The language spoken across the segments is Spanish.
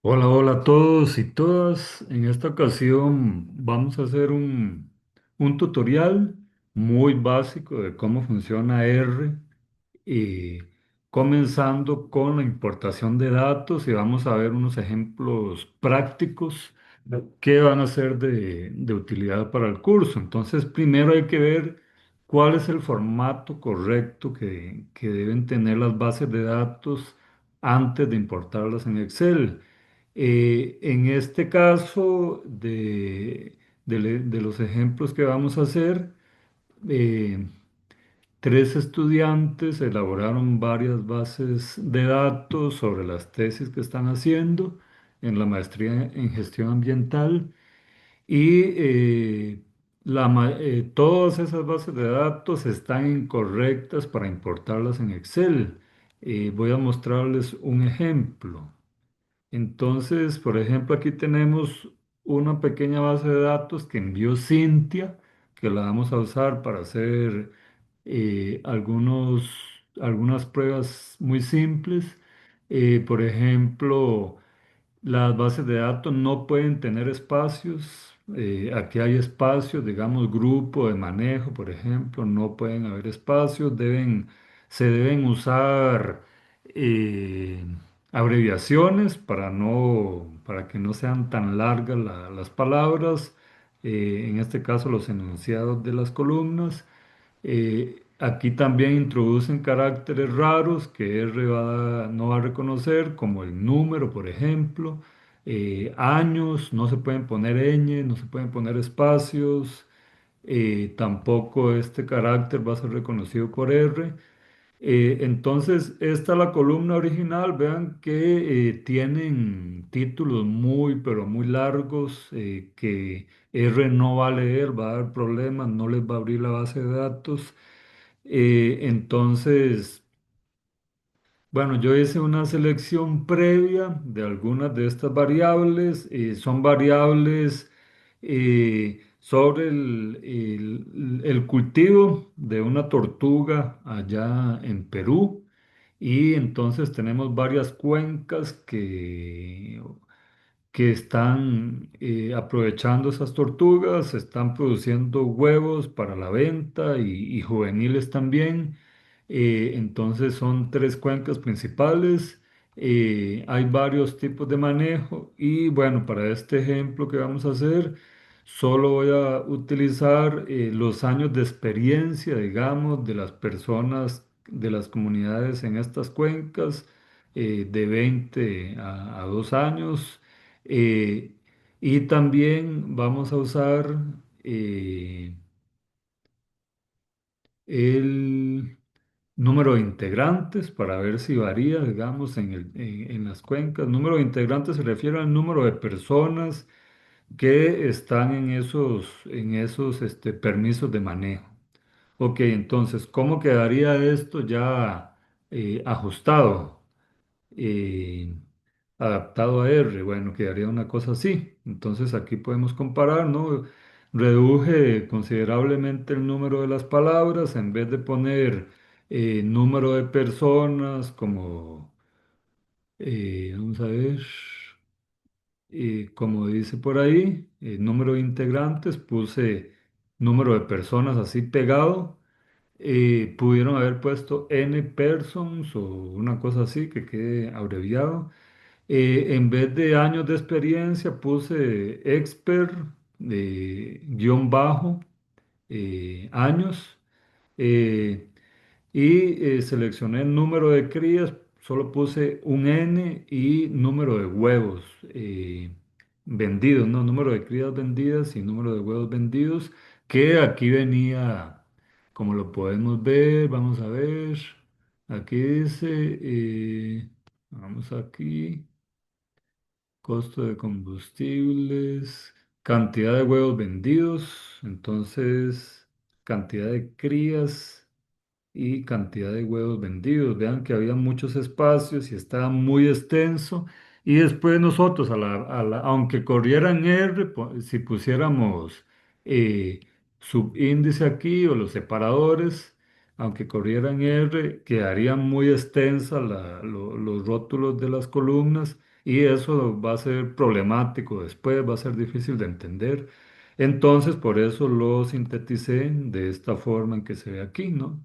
Hola, hola a todos y todas. En esta ocasión vamos a hacer un tutorial muy básico de cómo funciona R, y comenzando con la importación de datos y vamos a ver unos ejemplos prácticos que van a ser de utilidad para el curso. Entonces, primero hay que ver cuál es el formato correcto que deben tener las bases de datos antes de importarlas en Excel. En este caso de los ejemplos que vamos a hacer, eh, tres estudiantes elaboraron varias bases de datos sobre las tesis que están haciendo en la maestría en gestión ambiental y todas esas bases de datos están incorrectas para importarlas en Excel. Voy a mostrarles un ejemplo. Entonces, por ejemplo, aquí tenemos una pequeña base de datos que envió Cintia, que la vamos a usar para hacer algunas pruebas muy simples. Por ejemplo, las bases de datos no pueden tener espacios. Aquí hay espacios, digamos, grupo de manejo, por ejemplo, no pueden haber espacios. Se deben usar eh, abreviaciones para que no sean tan largas las palabras. En este caso, los enunciados de las columnas. Aquí también introducen caracteres raros que no va a reconocer, como el número, por ejemplo. Años, no se pueden poner ñ, no se pueden poner espacios. Tampoco este carácter va a ser reconocido por R. Entonces, esta es la columna original. Vean que tienen títulos muy, pero muy largos, que R no va a leer, va a dar problemas, no les va a abrir la base de datos. Entonces, bueno, yo hice una selección previa de algunas de estas variables. Son variables sobre el cultivo de una tortuga allá en Perú. Y entonces tenemos varias cuencas que están aprovechando esas tortugas, están produciendo huevos para la venta y juveniles también. Entonces son tres cuencas principales. Hay varios tipos de manejo y bueno, para este ejemplo que vamos a hacer, solo voy a utilizar los años de experiencia, digamos, de las personas, de las comunidades en estas cuencas, de 20 a 2 años. eh, y también vamos a usar eh, el número de integrantes para ver si varía, digamos, en las cuencas. Número de integrantes se refiere al número de personas que están en esos permisos de manejo. Ok, entonces, ¿cómo quedaría esto ya ajustado? eh, Adaptado a R, bueno, quedaría una cosa así. Entonces aquí podemos comparar, ¿no? Reduje considerablemente el número de las palabras en vez de poner número de personas como, vamos a ver, como dice por ahí, número de integrantes, puse número de personas así pegado. Pudieron haber puesto N persons o una cosa así que quede abreviado. En vez de años de experiencia puse expert, guión bajo, años. eh, Seleccioné el número de crías, solo puse un N y número de huevos vendidos, no, número de crías vendidas y número de huevos vendidos, que aquí venía, como lo podemos ver, vamos a ver, aquí dice, vamos aquí. Costo de combustibles, cantidad de huevos vendidos, entonces cantidad de crías y cantidad de huevos vendidos. Vean que había muchos espacios y estaba muy extenso. Y después nosotros, aunque corriera en R, si pusiéramos eh, subíndice aquí o los separadores, aunque corriera en R, quedarían muy extensas los rótulos de las columnas y eso va a ser problemático después, va a ser difícil de entender. Entonces, por eso lo sinteticé de esta forma en que se ve aquí, ¿no?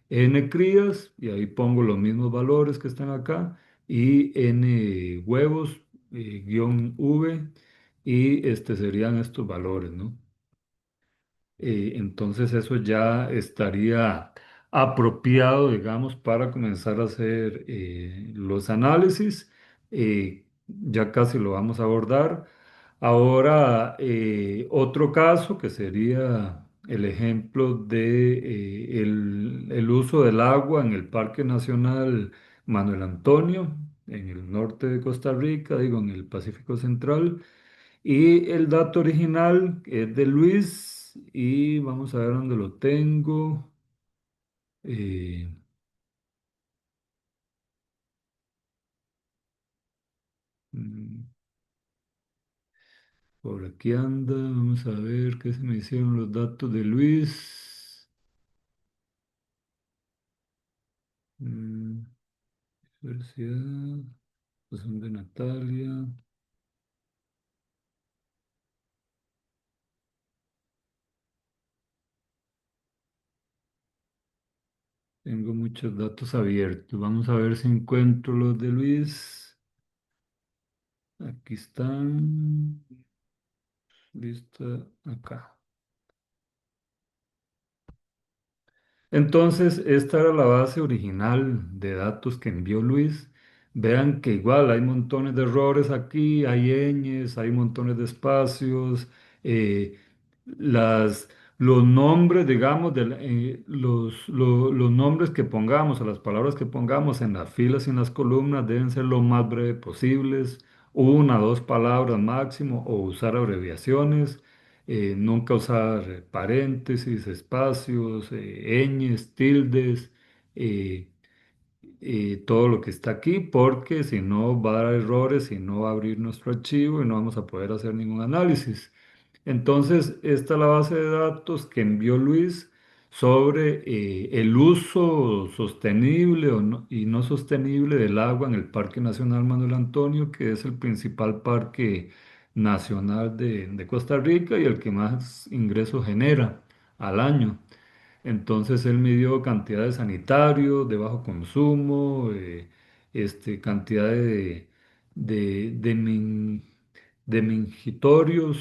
N crías, y ahí pongo los mismos valores que están acá, y N huevos, guión V, y este serían estos valores, ¿no? Entonces eso ya estaría apropiado, digamos, para comenzar a hacer los análisis. Ya casi lo vamos a abordar. Ahora, otro caso que sería el ejemplo de el uso del agua en el Parque Nacional Manuel Antonio, en el norte de Costa Rica, digo, en el Pacífico Central. Y el dato original es de Luis y vamos a ver dónde lo tengo. Eh, mm, por aquí anda, vamos a ver qué se me hicieron los datos de Luis. Mm, Universidad, pues son de Natalia. Tengo muchos datos abiertos. Vamos a ver si encuentro los de Luis. Aquí están. Lista acá. Entonces, esta era la base original de datos que envió Luis. Vean que igual hay montones de errores aquí, hay ñes, hay montones de espacios, eh, las, los nombres, digamos, los nombres que pongamos o las palabras que pongamos en las filas y en las columnas deben ser lo más breve posibles, una, dos palabras máximo, o usar abreviaciones. Nunca usar paréntesis, espacios, ñes, tildes, eh, todo lo que está aquí, porque si no va a dar errores y no va a abrir nuestro archivo y no vamos a poder hacer ningún análisis. Entonces, esta es la base de datos que envió Luis sobre el uso sostenible y no sostenible del agua en el Parque Nacional Manuel Antonio, que es el principal parque nacional de Costa Rica y el que más ingresos genera al año. Entonces él midió cantidad de sanitarios de bajo consumo, cantidad de de mingitorios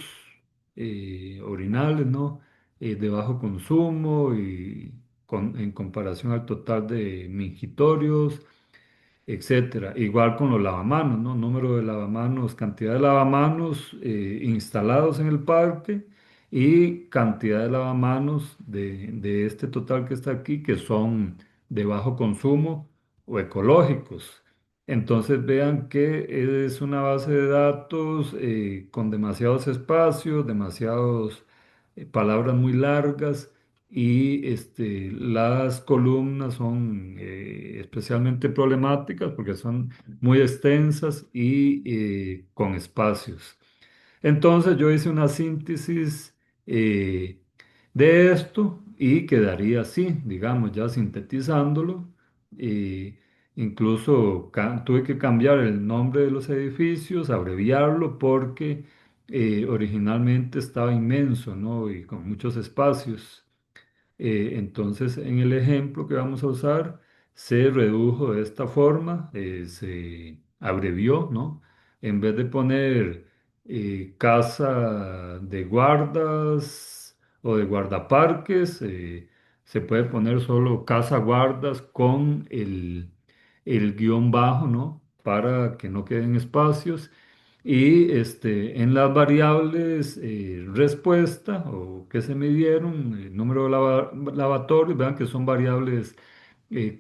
orinales, ¿no? De bajo consumo y en comparación al total de mingitorios, etcétera. Igual con los lavamanos, ¿no? Número de lavamanos, cantidad de lavamanos instalados en el parque y cantidad de lavamanos de este total que está aquí que son de bajo consumo o ecológicos. Entonces vean que es una base de datos con demasiados espacios, demasiados palabras muy largas y las columnas son especialmente problemáticas porque son muy extensas y con espacios. Entonces yo hice una síntesis eh, de esto y quedaría así, digamos, ya sintetizándolo. eh, Incluso tuve que cambiar el nombre de los edificios, abreviarlo porque originalmente estaba inmenso, ¿no? Y con muchos espacios. Entonces, en el ejemplo que vamos a usar, se redujo de esta forma, se abrevió, ¿no? En vez de poner casa de guardas o de guardaparques, se puede poner solo casa guardas con el guión bajo, ¿no? Para que no queden espacios. Y en las variables respuesta o que se midieron, el número de lavatorios, vean que son variables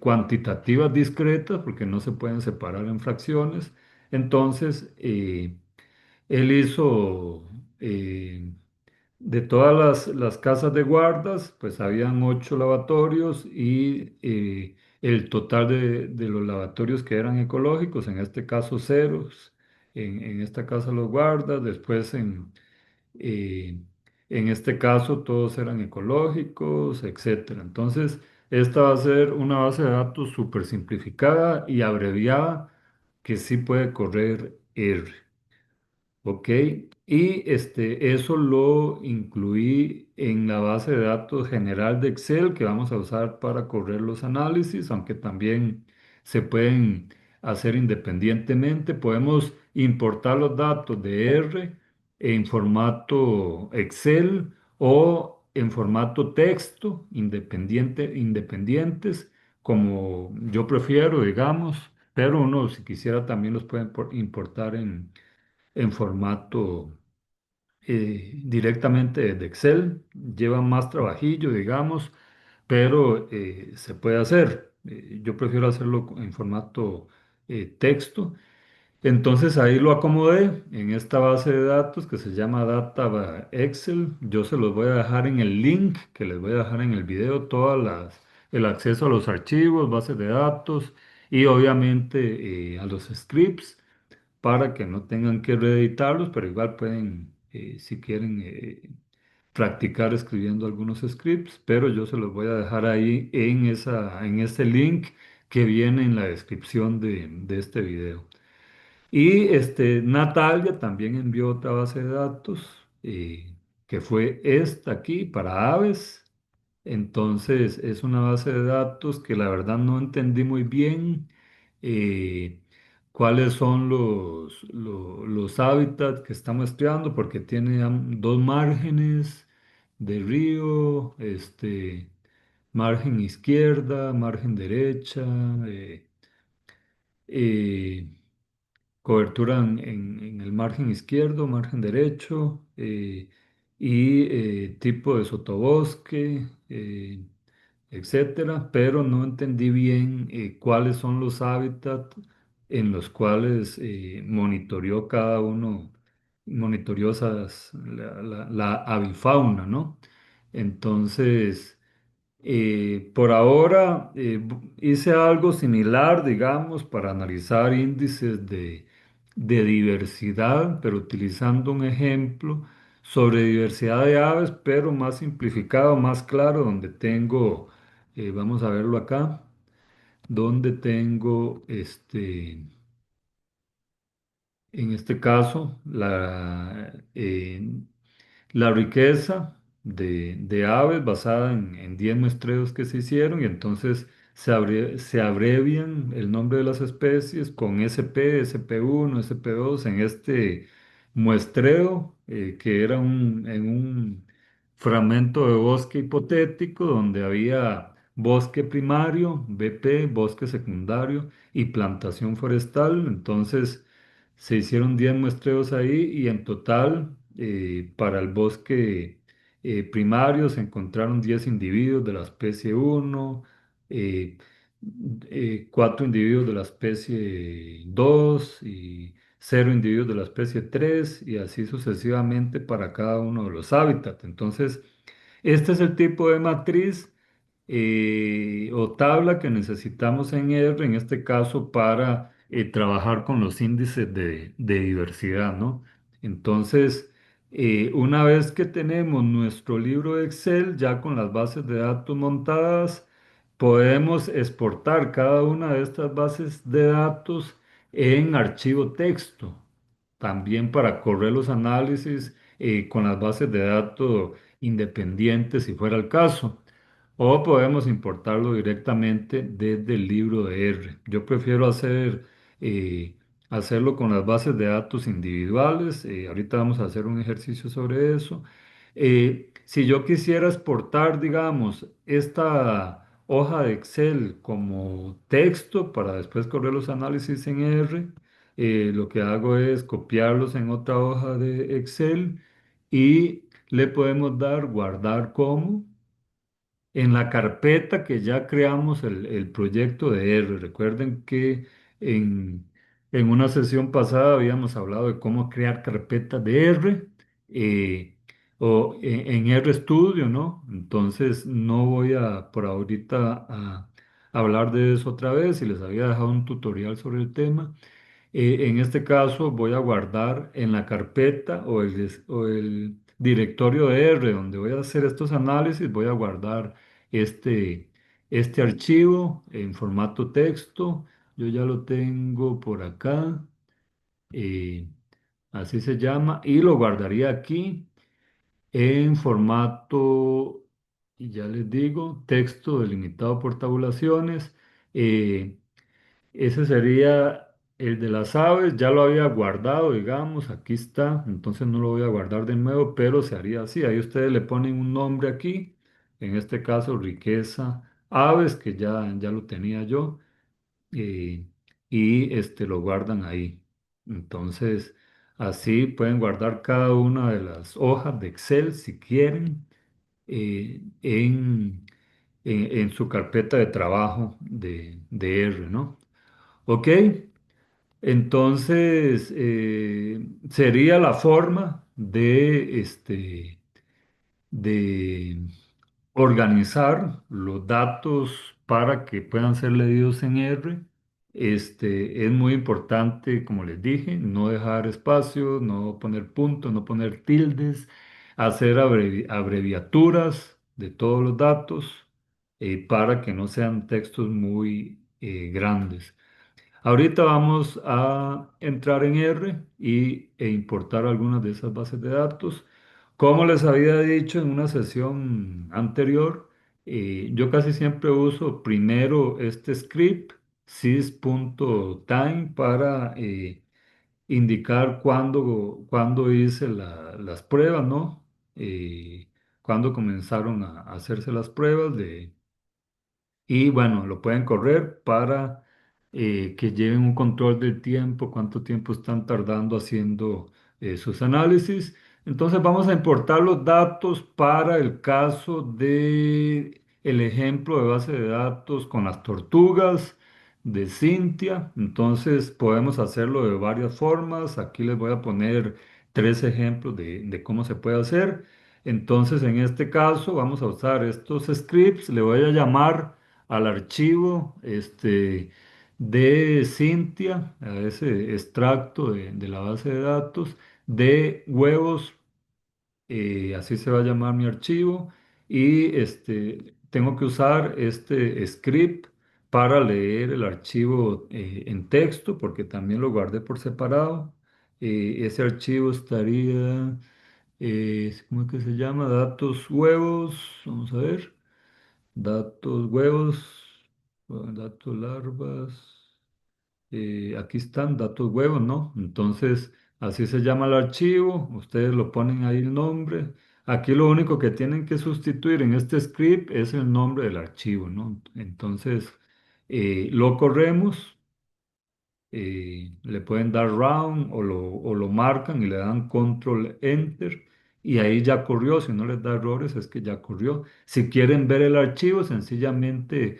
cuantitativas discretas porque no se pueden separar en fracciones. Entonces, él hizo eh, de todas las casas de guardas, pues habían 8 lavatorios y el total de los lavatorios que eran ecológicos, en este caso ceros, en esta casa los guardas, después eh, en este caso todos eran ecológicos, etcétera. Entonces, esta va a ser una base de datos súper simplificada y abreviada que sí puede correr R. Ok, y eso lo incluí en la base de datos general de Excel que vamos a usar para correr los análisis, aunque también se pueden hacer independientemente. Podemos importar los datos de R en formato Excel o en formato texto independientes, como yo prefiero, digamos, pero uno si quisiera también los puede importar en formato directamente de Excel. Lleva más trabajillo, digamos, pero se puede hacer. Yo prefiero hacerlo en formato texto. Entonces ahí lo acomodé en esta base de datos que se llama Data Excel. Yo se los voy a dejar en el link que les voy a dejar en el video, el acceso a los archivos, bases de datos y obviamente a los scripts para que no tengan que reeditarlos, pero igual pueden, si quieren, practicar escribiendo algunos scripts, pero yo se los voy a dejar ahí en ese link que viene en la descripción de este video. Y Natalia también envió otra base de datos, que fue esta aquí para aves. Entonces es una base de datos que la verdad no entendí muy bien eh, cuáles son los hábitats que estamos estudiando, porque tiene dos márgenes de río, margen izquierda, margen derecha. Eh, Cobertura en el margen izquierdo, margen derecho, y tipo de sotobosque, etcétera, pero no entendí bien cuáles son los hábitats en los cuales monitoreó cada uno, monitoreó la avifauna, ¿no? Entonces... por ahora hice algo similar, digamos, para analizar índices de diversidad, pero utilizando un ejemplo sobre diversidad de aves, pero más simplificado, más claro, donde tengo, vamos a verlo acá, donde tengo en este caso, la riqueza de aves basada en 10 muestreos que se hicieron y entonces se abrevian el nombre de las especies con SP, SP1, SP2 en este muestreo que era en un fragmento de bosque hipotético donde había bosque primario, BP, bosque secundario y plantación forestal. Entonces se hicieron 10 muestreos ahí y en total para el bosque primario se encontraron 10 individuos de la especie uno, eh, 4 individuos de la especie 2 y 0 individuos de la especie 3 y así sucesivamente para cada uno de los hábitats. Entonces, este es el tipo de matriz o tabla que necesitamos en R, en este caso, para trabajar con los índices de diversidad, ¿no? Entonces, una vez que tenemos nuestro libro de Excel ya con las bases de datos montadas, podemos exportar cada una de estas bases de datos en archivo texto, también para correr los análisis con las bases de datos independientes si fuera el caso. O podemos importarlo directamente desde el libro de R. Yo prefiero eh, hacerlo con las bases de datos individuales. Ahorita vamos a hacer un ejercicio sobre eso. Si yo quisiera exportar, digamos, esta hoja de Excel como texto para después correr los análisis en R, lo que hago es copiarlos en otra hoja de Excel y le podemos dar guardar como en la carpeta que ya creamos el proyecto de R. Recuerden que en, en una sesión pasada habíamos hablado de cómo crear carpetas de R eh, o en RStudio, ¿no? Entonces no voy a por ahorita a hablar de eso otra vez y les había dejado un tutorial sobre el tema. En este caso voy a guardar en la carpeta o el directorio de R donde voy a hacer estos análisis, voy a guardar este, este archivo en formato texto. Yo ya lo tengo por acá. eh, así se llama, y lo guardaría aquí en formato, y ya les digo, texto delimitado por tabulaciones. eh, Ese sería el de las aves, ya lo había guardado, digamos, aquí está, entonces no lo voy a guardar de nuevo, pero se haría así. Ahí ustedes le ponen un nombre aquí, en este caso riqueza aves, que ya lo tenía yo, eh, y lo guardan ahí. Entonces, así pueden guardar cada una de las hojas de Excel si quieren en su carpeta de trabajo de R, ¿no? Ok, entonces sería la forma de organizar los datos para que puedan ser leídos en R. Es muy importante, como les dije, no dejar espacios, no poner puntos, no poner tildes, hacer abreviaturas de todos los datos para que no sean textos muy grandes. Ahorita vamos a entrar en R e importar algunas de esas bases de datos. Como les había dicho en una sesión anterior, yo casi siempre uso primero este script, sys.time, para indicar cuándo hice las pruebas, ¿no? Cuándo comenzaron a hacerse las pruebas y bueno, lo pueden correr para que lleven un control del tiempo, cuánto tiempo están tardando haciendo sus análisis. Entonces vamos a importar los datos para el caso de el ejemplo de base de datos con las tortugas de Cintia. Entonces podemos hacerlo de varias formas. Aquí les voy a poner tres ejemplos de cómo se puede hacer. Entonces en este caso vamos a usar estos scripts. Le voy a llamar al archivo de Cintia, a ese extracto de la base de datos, de huevos, así se va a llamar mi archivo, y tengo que usar este script para leer el archivo en texto, porque también lo guardé por separado. Ese archivo estaría, ¿cómo es que se llama? Datos huevos, vamos a ver. Datos huevos, datos larvas. Aquí están datos huevos, ¿no? Entonces, así se llama el archivo. Ustedes lo ponen ahí el nombre. Aquí lo único que tienen que sustituir en este script es el nombre del archivo, ¿no? Entonces, lo corremos, le pueden dar round o lo marcan y le dan control enter y ahí ya corrió. Si no les da errores es que ya corrió. Si quieren ver el archivo, sencillamente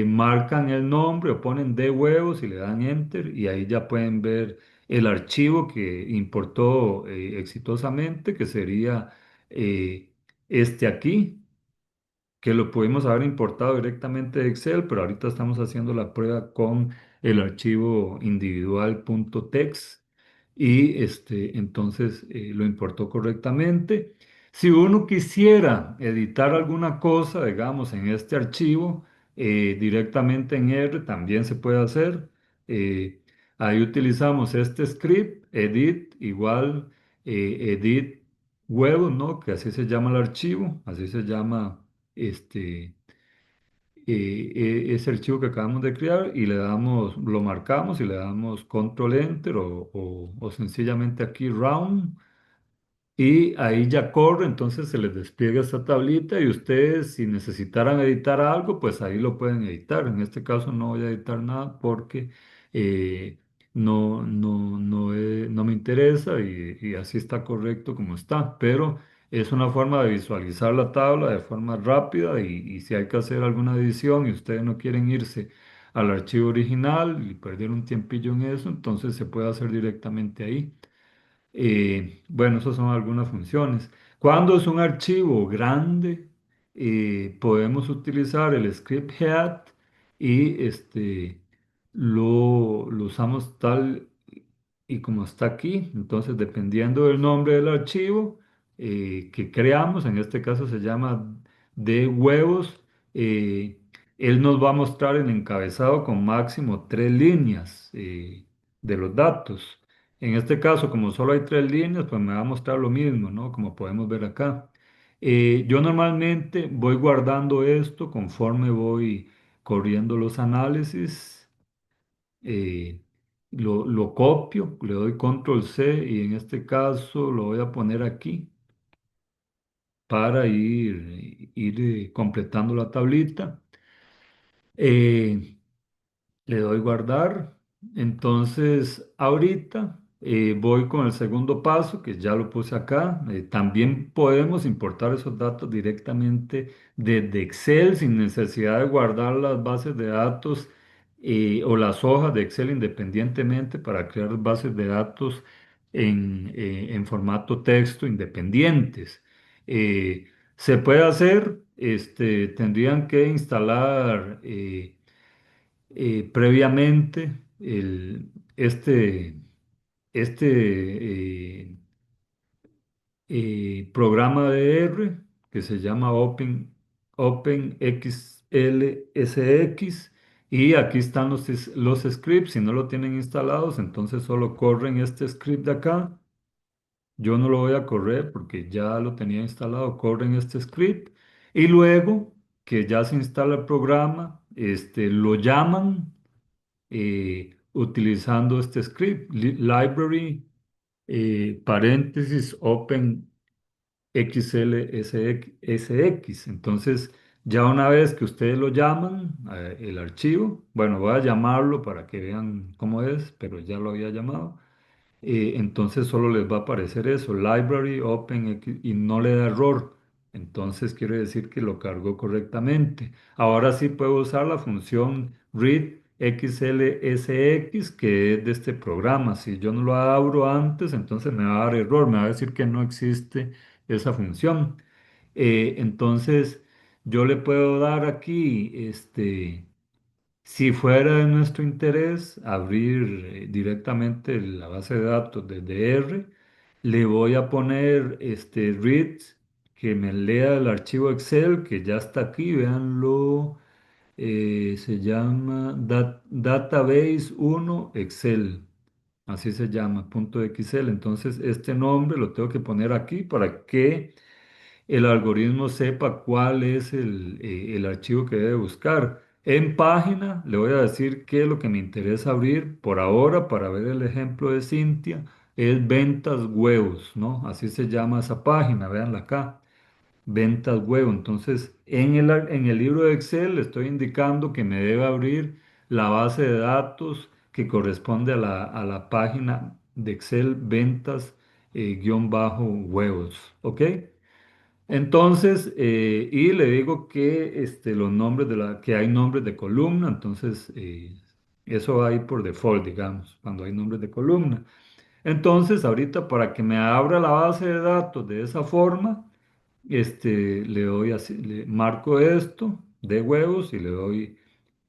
marcan el nombre o ponen de huevos y le dan enter y ahí ya pueden ver el archivo que importó exitosamente, que sería eh, este aquí, que lo pudimos haber importado directamente de Excel, pero ahorita estamos haciendo la prueba con el archivo individual.txt y entonces lo importó correctamente. Si uno quisiera editar alguna cosa, digamos, en este archivo, directamente en R también se puede hacer. Eh, Ahí utilizamos este script, edit igual edit huevos, ¿no? Que así se llama el archivo, así se llama este, ese archivo que acabamos de crear y le damos, lo marcamos y le damos control enter o sencillamente aquí round y ahí ya corre, entonces se les despliega esta tablita y ustedes si necesitaran editar algo, pues ahí lo pueden editar. En este caso no voy a editar nada porque no me interesa y así está correcto como está, pero es una forma de visualizar la tabla de forma rápida y si hay que hacer alguna edición y ustedes no quieren irse al archivo original y perder un tiempillo en eso, entonces se puede hacer directamente ahí. Bueno, esas son algunas funciones. Cuando es un archivo grande, podemos utilizar el script head y lo usamos tal y como está aquí. Entonces, dependiendo del nombre del archivo que creamos, en este caso se llama de huevos, eh, él nos va a mostrar el encabezado con máximo 3 líneas de los datos. En este caso, como solo hay tres líneas, pues me va a mostrar lo mismo, ¿no? Como podemos ver acá. Yo normalmente voy guardando esto conforme voy corriendo los análisis. eh, lo copio, le doy control C y en este caso lo voy a poner aquí para ir completando la tablita. Eh, Le doy guardar. Entonces, ahorita voy con el segundo paso, que ya lo puse acá. También podemos importar esos datos directamente desde Excel sin necesidad de guardar las bases de datos o las hojas de Excel independientemente para crear bases de datos en formato texto independientes. Se puede hacer, tendrían que instalar previamente este, este programa de R que se llama OpenXLSX y aquí están los scripts. Si no lo tienen instalados, entonces solo corren este script de acá. Yo no lo voy a correr porque ya lo tenía instalado. Corren este script y luego que ya se instala el programa, lo llaman utilizando este script, library, paréntesis, open XLSX. Entonces, ya una vez que ustedes lo llaman, el archivo, bueno, voy a llamarlo para que vean cómo es, pero ya lo había llamado. Entonces solo les va a aparecer eso, library open y no le da error. Entonces quiere decir que lo cargó correctamente. Ahora sí puedo usar la función read XLSX que es de este programa. Si yo no lo abro antes, entonces me va a dar error, me va a decir que no existe esa función. Entonces yo le puedo dar aquí si fuera de nuestro interés abrir directamente la base de datos desde R, le voy a poner read que me lea el archivo Excel que ya está aquí, véanlo, se llama Database 1 Excel, así se llama, punto .xl. Entonces este nombre lo tengo que poner aquí para que el algoritmo sepa cuál es el archivo que debe buscar. En página le voy a decir qué es lo que me interesa abrir por ahora para ver el ejemplo de Cintia. Es ventas huevos, ¿no? Así se llama esa página, véanla acá, ventas huevo. Entonces, en el libro de Excel le estoy indicando que me debe abrir la base de datos que corresponde a la página de Excel ventas guión bajo huevos, ¿ok? Entonces, y le digo que los nombres que hay nombres de columna, entonces eso va ahí por default, digamos, cuando hay nombres de columna. Entonces, ahorita para que me abra la base de datos de esa forma, le doy así, le marco esto de huevos y le doy,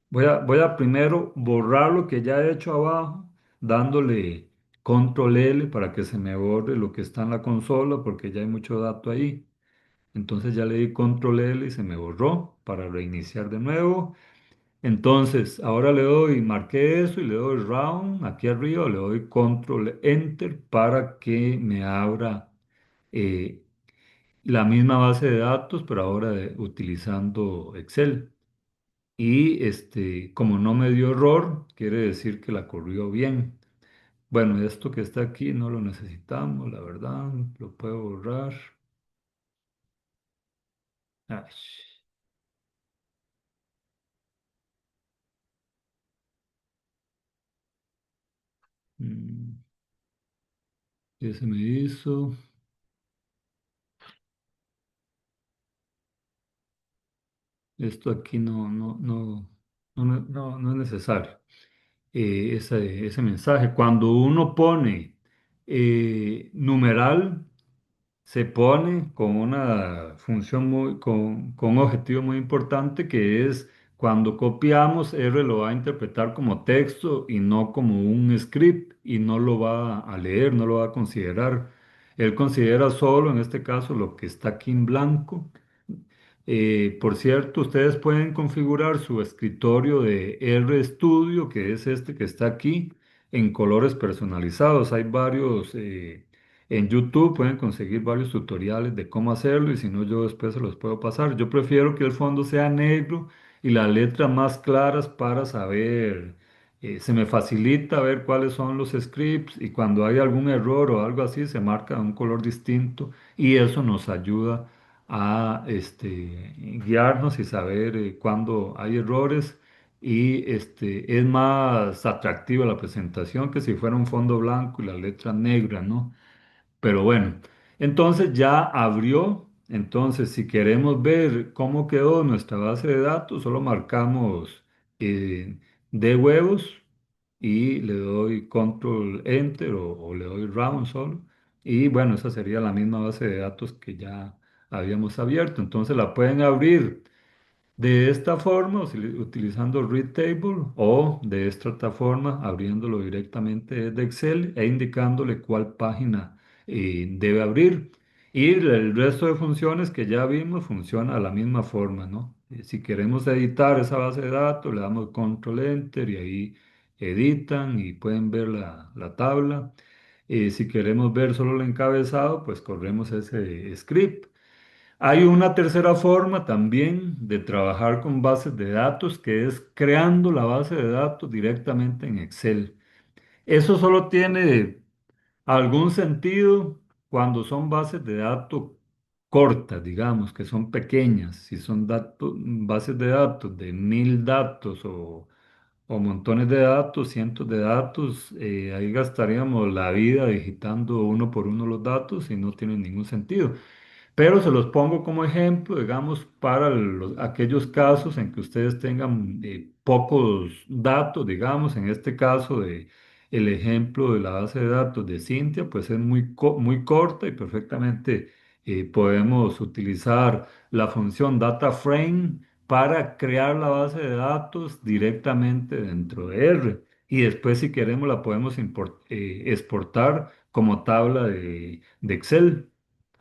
voy a primero borrar lo que ya he hecho abajo, dándole control L para que se me borre lo que está en la consola, porque ya hay mucho dato ahí. Entonces ya le di control L y se me borró para reiniciar de nuevo. Entonces ahora le doy, marqué eso y le doy round aquí arriba, le doy control enter para que me abra eh, la misma base de datos, pero ahora utilizando Excel. Y como no me dio error, quiere decir que la corrió bien. Bueno, esto que está aquí no lo necesitamos, la verdad, lo puedo borrar. Ay, mm, ¿qué se me hizo? Esto aquí no es necesario. Ese mensaje. Cuando uno pone numeral, se pone con una función con un objetivo muy importante que es cuando copiamos, R lo va a interpretar como texto y no como un script y no lo va a leer, no lo va a considerar. Él considera solo, en este caso, lo que está aquí en blanco. Por cierto, ustedes pueden configurar su escritorio de RStudio, que es este que está aquí. en colores personalizados. Hay varios, en YouTube pueden conseguir varios tutoriales de cómo hacerlo y si no yo después se los puedo pasar. Yo prefiero que el fondo sea negro y las letras más claras para saber, se me facilita ver cuáles son los scripts y cuando hay algún error o algo así se marca un color distinto y eso nos ayuda a guiarnos y saber cuándo hay errores y es más atractiva la presentación que si fuera un fondo blanco y la letra negra, ¿no? Pero bueno, entonces ya abrió. Entonces, si queremos ver cómo quedó nuestra base de datos, solo marcamos de huevos y le doy control enter o le doy round solo. Y bueno, esa sería la misma base de datos que ya habíamos abierto. Entonces la pueden abrir de esta forma, utilizando Read Table o de esta otra forma, abriéndolo directamente desde Excel e indicándole cuál página debe abrir. Y el resto de funciones que ya vimos funciona de la misma forma, ¿no? Si queremos editar esa base de datos, le damos Control Enter y ahí editan y pueden ver la tabla. Si queremos ver solo el encabezado, pues corremos ese script. Hay una tercera forma también de trabajar con bases de datos, que es creando la base de datos directamente en Excel. Eso solo tiene algún sentido cuando son bases de datos cortas, digamos, que son pequeñas. Si son bases de datos de 1000 datos o montones de datos, cientos de datos, ahí gastaríamos la vida digitando uno por uno los datos y no tiene ningún sentido. Pero se los pongo como ejemplo, digamos, para aquellos casos en que ustedes tengan pocos datos, digamos, en este caso de el ejemplo de la base de datos de Cintia, pues es muy corta y perfectamente podemos utilizar la función data frame para crear la base de datos directamente dentro de R. Y después, si queremos, la podemos exportar como tabla de Excel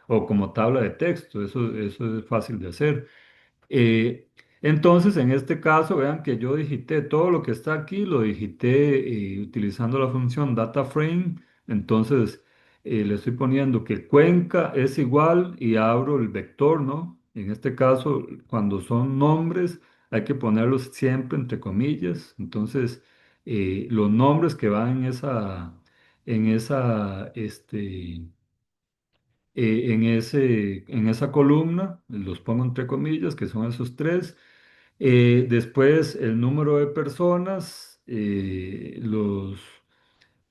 o como tabla de texto, eso es fácil de hacer. Eh, entonces, en este caso, vean que yo digité todo lo que está aquí, lo digité utilizando la función DataFrame. Entonces, le estoy poniendo que Cuenca es igual y abro el vector, ¿no? En este caso, cuando son nombres, hay que ponerlos siempre entre comillas. Entonces, los nombres que van en esa columna, los pongo entre comillas, que son esos tres. Después el número de personas,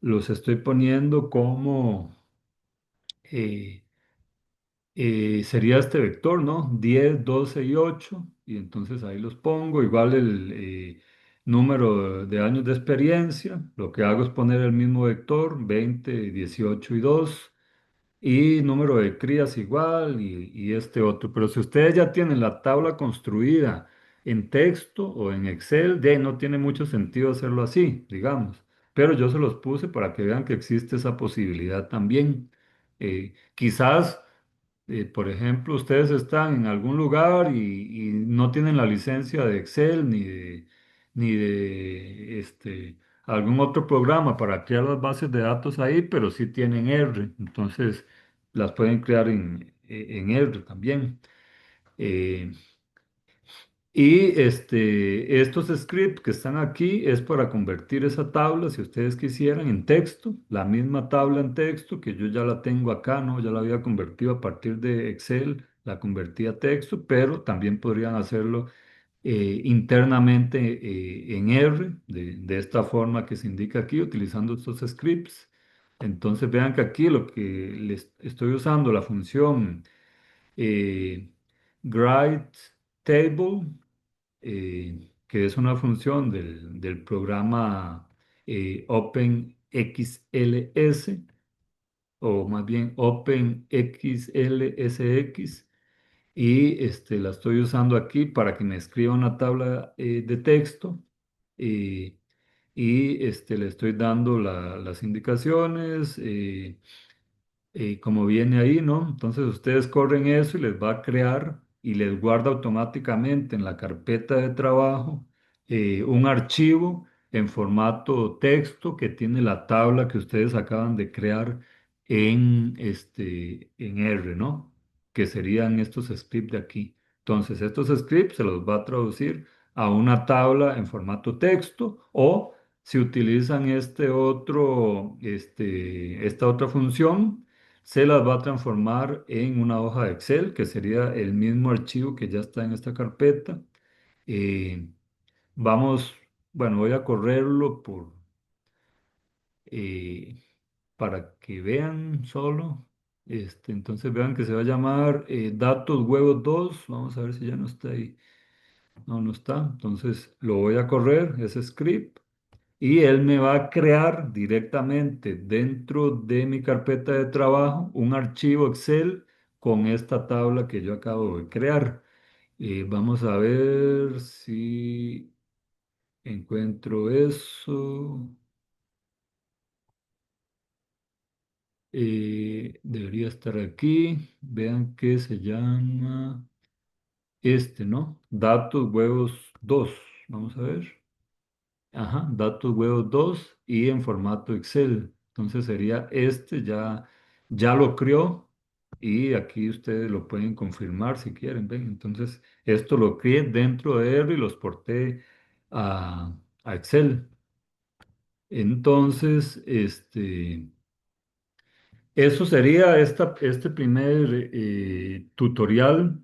los estoy poniendo como, eh, sería este vector, ¿no? 10, 12 y 8 y entonces ahí los pongo. Igual el número de años de experiencia, lo que hago es poner el mismo vector, 20, 18 y 2. Y número de crías igual y este otro. Pero si ustedes ya tienen la tabla construida en texto o en Excel, de ahí no tiene mucho sentido hacerlo así, digamos. Pero yo se los puse para que vean que existe esa posibilidad también. Quizás por ejemplo, ustedes están en algún lugar y no tienen la licencia de Excel ni de algún otro programa para crear las bases de datos ahí, pero sí tienen R. Entonces, las pueden crear en R también. Eh, y estos scripts que están aquí es para convertir esa tabla, si ustedes quisieran, en texto, la misma tabla en texto que yo ya la tengo acá, ¿no? Ya la había convertido a partir de Excel, la convertí a texto, pero también podrían hacerlo internamente en R, de esta forma que se indica aquí, utilizando estos scripts. Entonces vean que aquí lo que les estoy usando, la función eh, Grade Table, que es una función del programa OpenXLS, o más bien OpenXLSX, y la estoy usando aquí para que me escriba una tabla de texto. eh, y le estoy dando las indicaciones. Como viene ahí, ¿no? Entonces ustedes corren eso y les va a crear y les guarda automáticamente en la carpeta de trabajo un archivo en formato texto que tiene la tabla que ustedes acaban de crear en R, ¿no? Que serían estos scripts de aquí. Entonces, estos scripts se los va a traducir a una tabla en formato texto o si utilizan esta otra función, se las va a transformar en una hoja de Excel, que sería el mismo archivo que ya está en esta carpeta. Eh, Vamos, bueno, voy a correrlo eh, para que vean solo. Entonces vean que se va a llamar datos huevos 2. Vamos a ver si ya no está ahí. No, no está. Entonces lo voy a correr, ese script, y él me va a crear directamente dentro de mi carpeta de trabajo un archivo Excel con esta tabla que yo acabo de crear. Vamos a ver si encuentro eso. Debería estar aquí. Vean que se llama ¿no? Datos huevos 2. Vamos a ver. Ajá, datos huevos 2 y en formato Excel. Entonces sería ya lo creó y aquí ustedes lo pueden confirmar si quieren. Ven, entonces esto lo creé dentro de R y lo exporté a, a Excel. Entonces, eso sería este primer tutorial.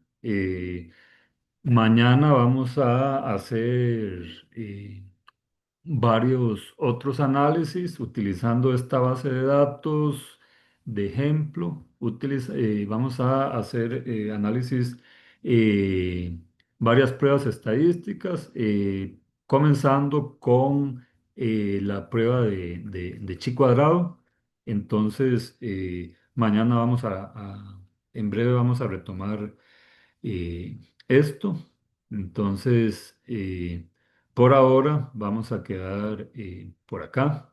Mañana vamos a hacer varios otros análisis utilizando esta base de datos de ejemplo. Vamos a hacer análisis, eh, varias pruebas estadísticas, comenzando con la prueba de chi cuadrado. Entonces, mañana en breve vamos a retomar esto. Entonces, por ahora vamos a quedar por acá.